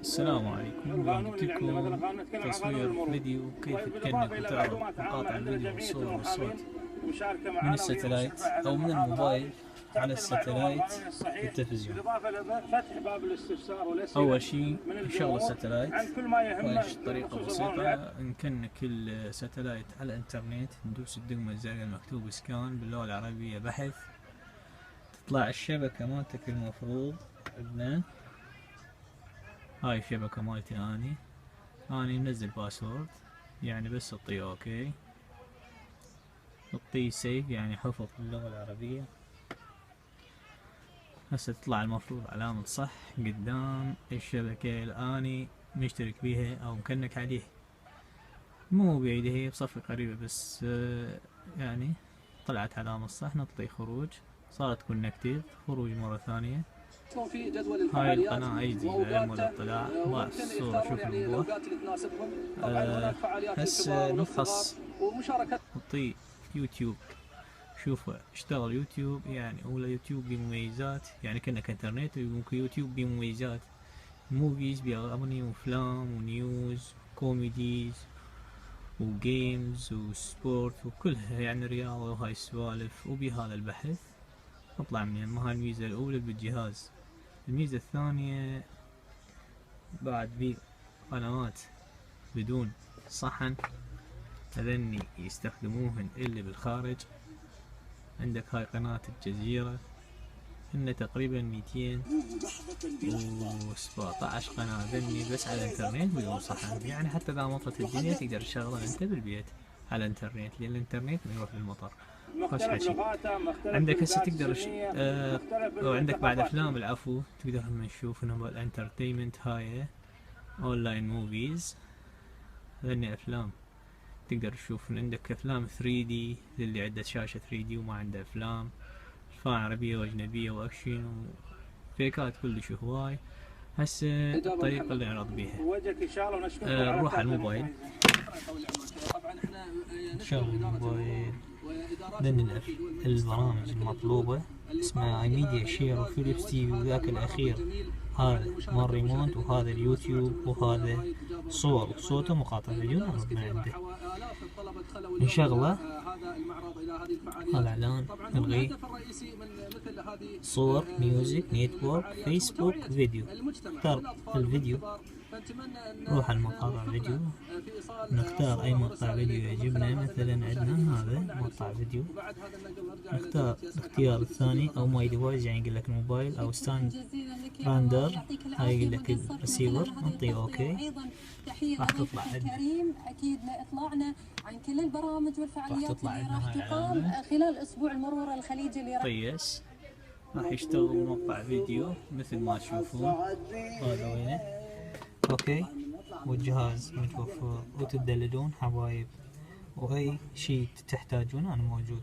السلام عليكم. جبت لكم تصوير فيديو كيف تكنك وتعرض مقاطع الفيديو والصور والصوت من الستلايت أو من الموبايل على الستلايت للتلفزيون. أول شيء نشغل الستلايت، وهي طريقة بسيطة. نكنك الستلايت على الإنترنت، ندوس الدقمة الزرقاء المكتوب سكان باللغة العربية بحث، تطلع الشبكة مالتك المفروض ابنان. هاي الشبكة مالتي اني منزل باسورد، يعني بس تطي اوكي، تطي سيف يعني حفظ باللغة العربية. هسه تطلع المفروض علامة صح قدام الشبكة الاني مشترك بيها او مكنك عليها، مو بعيدة، هي بصفة قريبة بس يعني طلعت علامة صح. نطي خروج، صارت كونكتد، خروج مرة ثانية. هاي القناة ايدي لعلم والاطلاع، ضاعف الصورة، شوف الوضوح. هسه نفحص، نطي يوتيوب، شوف اشتغل يوتيوب، يعني اولى يوتيوب بمميزات، يعني كأنك انترنت، وممكن يوتيوب بمميزات موفيز بأغاني وافلام ونيوز وكوميديز وجيمز وسبورت وكلها، يعني رياضة وهاي السوالف. وبهذا البحث اطلع من هاي الميزة الاولى بالجهاز. الميزة الثانية بعد بي قنوات بدون صحن، هذني يستخدموهن اللي بالخارج. عندك هاي قناة الجزيرة، هن تقريبا 217 قناة، هذني بس على الانترنت بدون صحن، يعني حتى اذا مطت الدنيا تقدر تشغلها انت بالبيت على الانترنت، لان الانترنت ما يروح للمطر. خوش حكي. عندك هسه تقدر وعندك بعد افلام، العفو، تقدر هم نشوف هنا الانترتينمنت، هاي اونلاين موفيز، هذني افلام تقدر تشوف. عندك افلام 3D للي عنده شاشة 3D وما عنده افلام عربية واجنبية واكشن وفيكات كلش هواي. هسه الطريقة اللي نعرض بيها، نروح على الموبايل، نشغل الموبايل، لأن البرامج المطلوبة اسمها IMEDIASHARE وفيليبس تي في، وذاك الأخير هذا مال الريمونت، وهذا اليوتيوب، وهذا صور والصوت ومقاطع فيديو نعرض من عنده. نشغله، هذا إعلان نلغيه، صور، ميوزك، نيتورك، فيسبوك، فيديو. نختار الفيديو، نروح على مقاطع فيديو، نختار أي مقطع فيديو يعجبنا. مثلا عندنا هذا مقطع فيديو، نختار الاختيار الثاني أو ماي ديفايس، يعني يقول لك الموبايل أو ستاند راندر، هاي يقول لك الريسيفر، نعطيه اوكي. راح تطلع عندنا اكيد لاطلاعنا عن كل البرامج والفعاليات اللي راح تقام خلال اسبوع المرور الخليجي اللي طيس. راح يشتغل مقطع فيديو مثل ما تشوفون، هذا وينه اوكي، والجهاز متوفر، وتدللون حبايب، واي شيء تحتاجونه انا موجود.